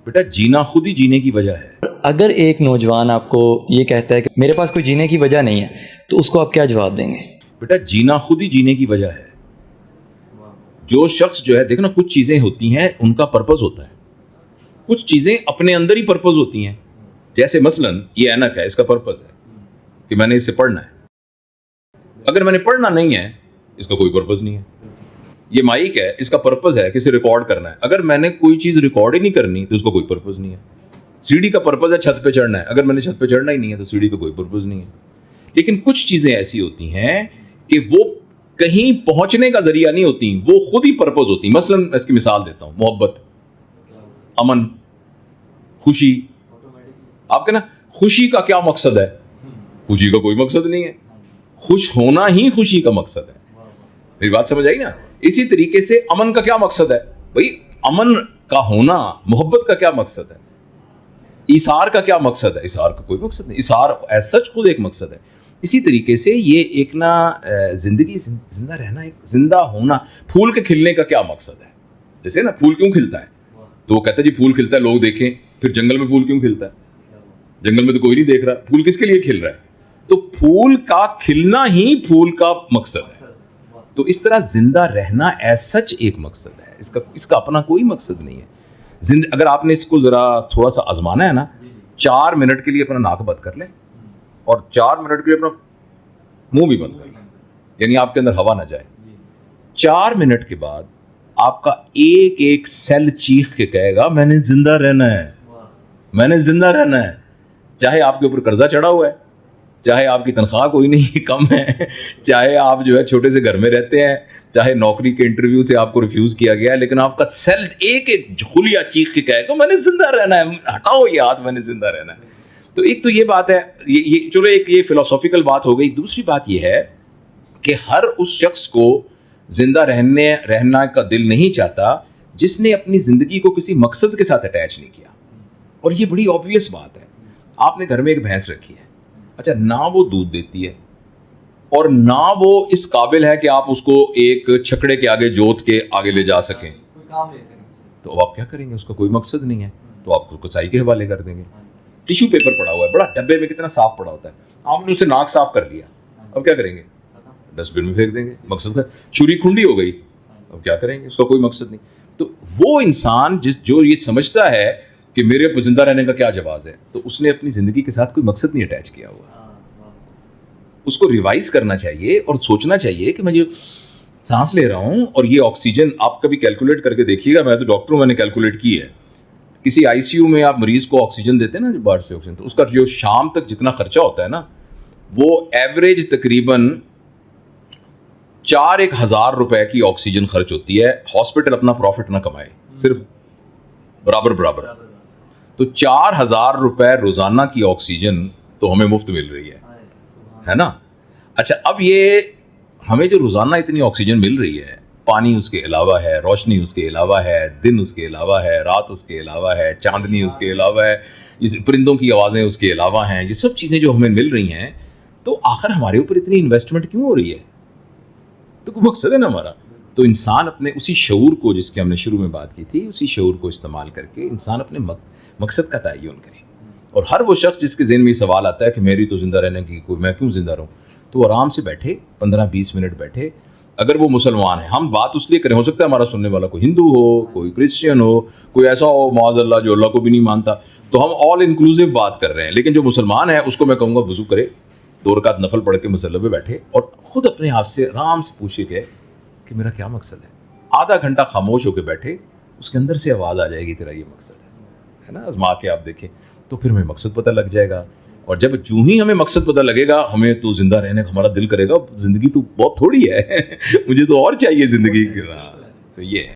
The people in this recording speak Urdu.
بیٹا جینا خود ہی جینے کی وجہ ہے. اگر ایک نوجوان آپ کو یہ کہتا ہے کہ میرے پاس کوئی جینے کی وجہ نہیں ہے تو اس کو آپ کیا جواب دیں گے؟ بیٹا جینا خود ہی جینے کی وجہ ہے. جو شخص جو ہے دیکھنا کچھ چیزیں ہوتی ہیں ان کا پرپز ہوتا ہے, کچھ چیزیں اپنے اندر ہی پرپز ہوتی ہیں. جیسے مثلا یہ اینک ہے, اس کا پرپز ہے کہ میں نے اسے پڑھنا ہے. اگر میں نے پڑھنا نہیں ہے اس کا کوئی پرپز نہیں ہے. یہ مائک ہے, اس کا پرپز ہے کہ اسے ریکارڈ کرنا ہے. اگر میں نے کوئی چیز ریکارڈ ہی نہیں کرنی تو اس کا کوئی پرپز نہیں ہے. سیڑھی کا پرپز ہے چھت پہ چڑھنا ہے, اگر میں نے چھت پہ چڑھنا ہی نہیں ہے تو سیڑھی کا کوئی پرپز نہیں ہے. لیکن کچھ چیزیں ایسی ہوتی ہیں کہ وہ کہیں پہنچنے کا ذریعہ نہیں ہوتی, وہ خود ہی پرپز ہوتی ہیں. مثلا اس کی مثال دیتا ہوں, محبت, امن, خوشی. آپ کہنا خوشی کا کیا مقصد ہے؟ خوشی کا کوئی مقصد نہیں ہے, خوش ہونا ہی خوشی کا مقصد ہے. میری بات سمجھ آئی نا؟ اسی طریقے سے امن کا کیا مقصد ہے؟ بھائی امن کا ہونا, محبت کا کیا مقصد ہے؟ ایثار کا کیا مقصد ہے؟ ایثار کا کوئی مقصد نہیں. ایثار ایز سچ خود ایک مقصد ہے. اسی طریقے سے یہ ایک نا زندگی, زندہ رہنا, ایک زندہ ہونا. پھول کے کھلنے کا کیا مقصد ہے؟ جیسے نا پھول کیوں کھلتا ہے تو وہ کہتا ہے جی پھول کھلتا ہے لوگ دیکھیں. پھر جنگل میں پھول کیوں کھلتا ہے؟ جنگل میں تو کوئی نہیں دیکھ رہا, پھول کس کے لیے کھل رہا ہے؟ تو پھول کا کھلنا ہی پھول کا مقصد ہے. تو اس طرح زندہ رہنا ایز سچ ایک مقصد ہے, اس کا اپنا کوئی مقصد نہیں ہے. اگر آپ نے اس کو ذرا تھوڑا سا آزمانا ہے نا, 4 منٹ کے لیے اپنا ناک بند کر لیں اور 4 منٹ کے لیے اپنا منہ بھی بند کر لیں, یعنی آپ کے اندر ہوا نہ جائے. 4 منٹ کے بعد آپ کا ایک ایک سیل چیخ کے کہے گا میں نے زندہ رہنا ہے, میں نے زندہ رہنا ہے. چاہے آپ کے اوپر قرضہ چڑھا ہوا ہے, چاہے آپ کی تنخواہ کوئی نہیں کم ہے, چاہے آپ جو ہے چھوٹے سے گھر میں رہتے ہیں, چاہے نوکری کے انٹرویو سے آپ کو ریفیوز کیا گیا ہے, لیکن آپ کا سیل ایک ایک خلیہ چیخ کے کہے گا میں نے زندہ رہنا ہے, ہٹاؤ یہ ہاتھ, میں نے زندہ رہنا ہے. تو ایک تو یہ بات ہے, یہ چلو ایک یہ فلسافیکل بات ہو گئی. دوسری بات یہ ہے کہ ہر اس شخص کو زندہ رہنا کا دل نہیں چاہتا جس نے اپنی زندگی کو کسی مقصد کے ساتھ اٹیچ نہیں کیا. اور یہ بڑی آبویس بات ہے. آپ نے گھر میں ایک بھینس رکھی ہے, اچھا نہ وہ دودھ دیتی ہے اور نہ وہ اس قابل ہے کہ آپ اس کو ایک چھکڑے کے آگے جوت کے آگے لے جا سکیں, تو آپ کیا کریں گے؟ اس کا کوئی مقصد نہیں ہے, تو آپ کو کسائی کے حوالے کر دیں گے. ٹیشو پیپر پڑا ہوا ہے بڑا ڈبے میں, کتنا صاف پڑا ہوتا ہے, آپ نے اسے ناک صاف کر لیا, اب کیا کریں گے؟ ڈسٹ بن میں پھینک دیں گے. مقصد ہے چھری کھنڈی ہو گئی, اب کیا کریں گے؟ اس کا کوئی مقصد نہیں. تو وہ انسان جو یہ سمجھتا ہے کہ میرے پر زندہ رہنے کا کیا جواز ہے, تو اس نے اپنی زندگی کے ساتھ کوئی مقصد نہیں اٹیچ کیا ہوا. اس کو ریوائز کرنا چاہیے اور سوچنا چاہیے کہ میں جو سانس لے رہا ہوں اور یہ آکسیجن, آپ کبھی کیلکولیٹ کر کے دیکھیے گا, میں تو ڈاکٹر ہوں, میں نے کیلکولیٹ کی ہے. کسی آئی سی یو میں آپ مریض کو آکسیجن دیتے ہیں نا, جو باہر سے آکسیجن, تو اس کا جو شام تک جتنا خرچہ ہوتا ہے نا, وہ ایوریج تقریباً 4,000 روپے کی آکسیجن خرچ ہوتی ہے. ہاسپٹل اپنا پروفٹ نہ کمائے, صرف برابر. تو 4,000 روپے روزانہ کی آکسیجن تو ہمیں مفت مل رہی ہے نا. اچھا اب یہ ہمیں جو روزانہ اتنی آکسیجن مل رہی ہے, پانی اس کے علاوہ ہے, روشنی اس کے علاوہ ہے, دن اس کے علاوہ ہے, رات اس کے علاوہ ہے, چاندنی اس کے علاوہ ہے, پرندوں کی آوازیں اس کے علاوہ ہیں, یہ سب چیزیں جو ہمیں مل رہی ہیں, تو آخر ہمارے اوپر اتنی انویسٹمنٹ کیوں ہو رہی ہے؟ تو کوئی مقصد ہے نا ہمارا. تو انسان اپنے اسی شعور کو, جس کی ہم نے شروع میں بات کی تھی, اسی شعور کو استعمال کر کے انسان اپنے مقصد کا تعین کرے. اور ہر وہ شخص جس کے ذہن میں یہ سوال آتا ہے کہ میری تو زندہ رہنے کی کوئی, میں کیوں زندہ رہوں, تو آرام سے بیٹھے, 15-20 منٹ بیٹھے. اگر وہ مسلمان ہیں, ہم بات اس لیے کریں, ہو سکتا ہے ہمارا سننے والا کوئی ہندو ہو, کوئی کرسچین ہو, کوئی ایسا ہو معاذ اللہ جو اللہ کو بھی نہیں مانتا, تو ہم آل انکلوسیو بات کر رہے ہیں. لیکن جو مسلمان ہے اس کو میں کہوں گا وضو کرے, 2 رکعت نفل پڑھ کے مصلی پہ بیٹھے اور خود اپنے آپ سے آرام سے پوچھے کہ میرا کیا مقصد ہے. آدھا گھنٹہ خاموش ہو کے بیٹھے, اس کے اندر سے آواز آ جائے گی تیرا یہ مقصد ہے نا. آزما کے آپ دیکھیں تو پھر ہمیں مقصد پتہ لگ جائے گا. اور جب جو ہی ہمیں مقصد پتہ لگے گا, ہمیں تو زندہ رہنے کا ہمارا دل کرے گا, زندگی تو بہت تھوڑی ہے, مجھے تو اور چاہیے زندگی. تو یہ ہے.